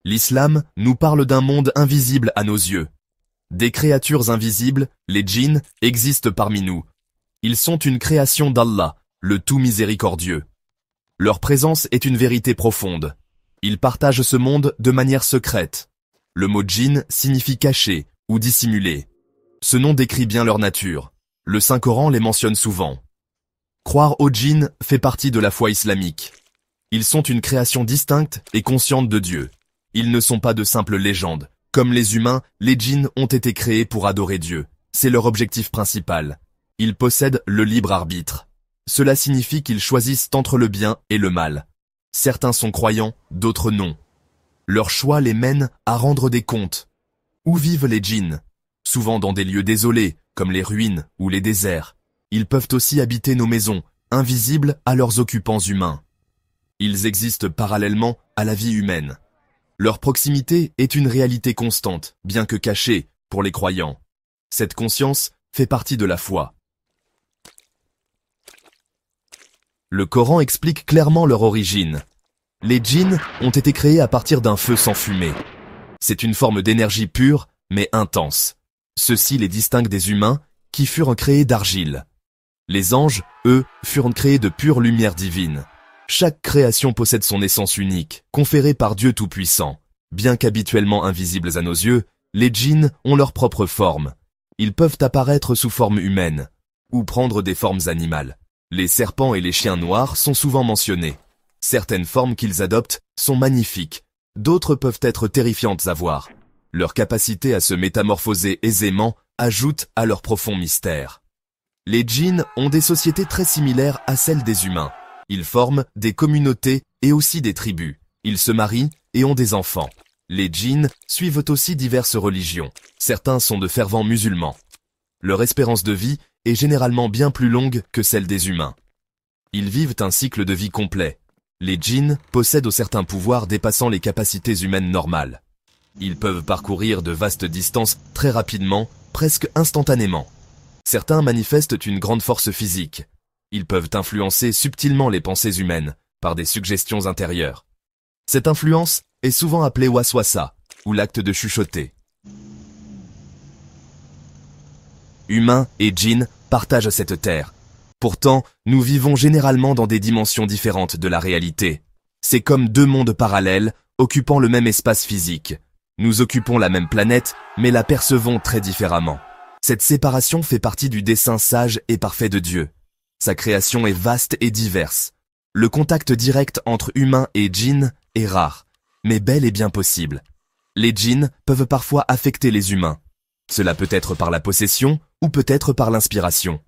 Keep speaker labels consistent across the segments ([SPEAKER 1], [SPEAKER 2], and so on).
[SPEAKER 1] L'islam nous parle d'un monde invisible à nos yeux. Des créatures invisibles, les djinns, existent parmi nous. Ils sont une création d'Allah, le tout miséricordieux. Leur présence est une vérité profonde. Ils partagent ce monde de manière secrète. Le mot djinn signifie caché ou dissimulé. Ce nom décrit bien leur nature. Le Saint-Coran les mentionne souvent. Croire aux djinns fait partie de la foi islamique. Ils sont une création distincte et consciente de Dieu. Ils ne sont pas de simples légendes. Comme les humains, les djinns ont été créés pour adorer Dieu. C'est leur objectif principal. Ils possèdent le libre arbitre. Cela signifie qu'ils choisissent entre le bien et le mal. Certains sont croyants, d'autres non. Leur choix les mène à rendre des comptes. Où vivent les djinns? Souvent dans des lieux désolés, comme les ruines ou les déserts. Ils peuvent aussi habiter nos maisons, invisibles à leurs occupants humains. Ils existent parallèlement à la vie humaine. Leur proximité est une réalité constante, bien que cachée, pour les croyants. Cette conscience fait partie de la foi. Le Coran explique clairement leur origine. Les djinns ont été créés à partir d'un feu sans fumée. C'est une forme d'énergie pure, mais intense. Ceci les distingue des humains, qui furent créés d'argile. Les anges, eux, furent créés de pure lumière divine. Chaque création possède son essence unique, conférée par Dieu Tout-Puissant. Bien qu'habituellement invisibles à nos yeux, les djinns ont leur propre forme. Ils peuvent apparaître sous forme humaine, ou prendre des formes animales. Les serpents et les chiens noirs sont souvent mentionnés. Certaines formes qu'ils adoptent sont magnifiques, d'autres peuvent être terrifiantes à voir. Leur capacité à se métamorphoser aisément ajoute à leur profond mystère. Les djinns ont des sociétés très similaires à celles des humains. Ils forment des communautés et aussi des tribus. Ils se marient et ont des enfants. Les djinns suivent aussi diverses religions. Certains sont de fervents musulmans. Leur espérance de vie est généralement bien plus longue que celle des humains. Ils vivent un cycle de vie complet. Les djinns possèdent certains pouvoirs dépassant les capacités humaines normales. Ils peuvent parcourir de vastes distances très rapidement, presque instantanément. Certains manifestent une grande force physique. Ils peuvent influencer subtilement les pensées humaines par des suggestions intérieures. Cette influence est souvent appelée waswasa, ou l'acte de chuchoter. Humains et djinns partagent cette terre. Pourtant, nous vivons généralement dans des dimensions différentes de la réalité. C'est comme deux mondes parallèles, occupant le même espace physique. Nous occupons la même planète, mais la percevons très différemment. Cette séparation fait partie du dessein sage et parfait de Dieu. Sa création est vaste et diverse. Le contact direct entre humains et djinns est rare, mais bel et bien possible. Les djinns peuvent parfois affecter les humains. Cela peut être par la possession ou peut-être par l'inspiration.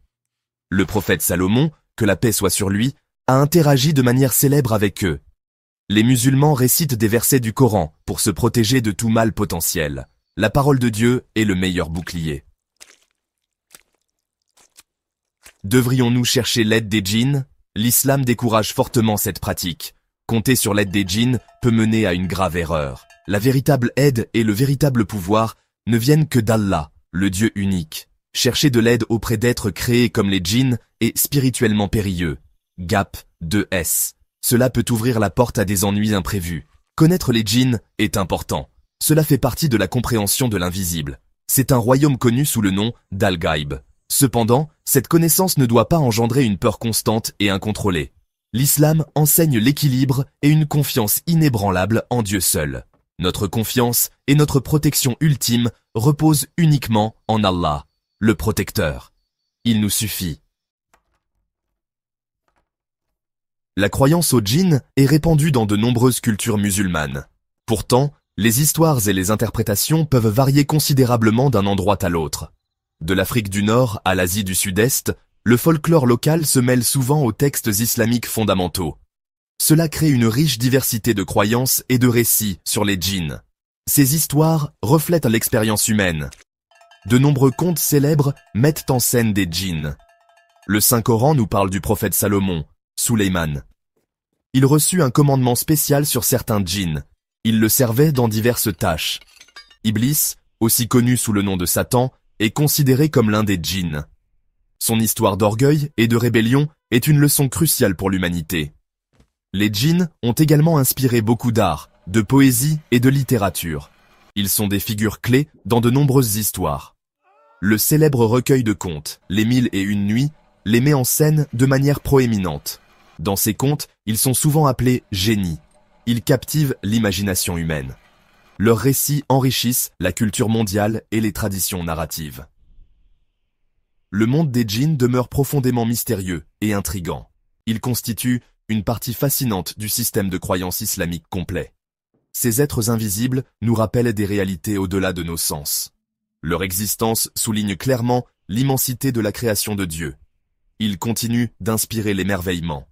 [SPEAKER 1] Le prophète Salomon, que la paix soit sur lui, a interagi de manière célèbre avec eux. Les musulmans récitent des versets du Coran pour se protéger de tout mal potentiel. La parole de Dieu est le meilleur bouclier. Devrions-nous chercher l'aide des djinns? L'islam décourage fortement cette pratique. Compter sur l'aide des djinns peut mener à une grave erreur. La véritable aide et le véritable pouvoir ne viennent que d'Allah, le Dieu unique. Chercher de l'aide auprès d'êtres créés comme les djinns est spirituellement périlleux. Gap 2S. Cela peut ouvrir la porte à des ennuis imprévus. Connaître les djinns est important. Cela fait partie de la compréhension de l'invisible. C'est un royaume connu sous le nom d'Al-Ghaib. Cependant, cette connaissance ne doit pas engendrer une peur constante et incontrôlée. L'islam enseigne l'équilibre et une confiance inébranlable en Dieu seul. Notre confiance et notre protection ultime reposent uniquement en Allah, le protecteur. Il nous suffit. La croyance aux djinns est répandue dans de nombreuses cultures musulmanes. Pourtant, les histoires et les interprétations peuvent varier considérablement d'un endroit à l'autre. De l'Afrique du Nord à l'Asie du Sud-Est, le folklore local se mêle souvent aux textes islamiques fondamentaux. Cela crée une riche diversité de croyances et de récits sur les djinns. Ces histoires reflètent l'expérience humaine. De nombreux contes célèbres mettent en scène des djinns. Le Saint-Coran nous parle du prophète Salomon, Suleyman. Il reçut un commandement spécial sur certains djinns. Il le servait dans diverses tâches. Iblis, aussi connu sous le nom de Satan, est considéré comme l'un des djinns. Son histoire d'orgueil et de rébellion est une leçon cruciale pour l'humanité. Les djinns ont également inspiré beaucoup d'art, de poésie et de littérature. Ils sont des figures clés dans de nombreuses histoires. Le célèbre recueil de contes, Les Mille et une nuits, les met en scène de manière proéminente. Dans ces contes, ils sont souvent appelés génies. Ils captivent l'imagination humaine. Leurs récits enrichissent la culture mondiale et les traditions narratives. Le monde des djinns demeure profondément mystérieux et intrigant. Il constitue une partie fascinante du système de croyance islamique complet. Ces êtres invisibles nous rappellent des réalités au-delà de nos sens. Leur existence souligne clairement l'immensité de la création de Dieu. Ils continuent d'inspirer l'émerveillement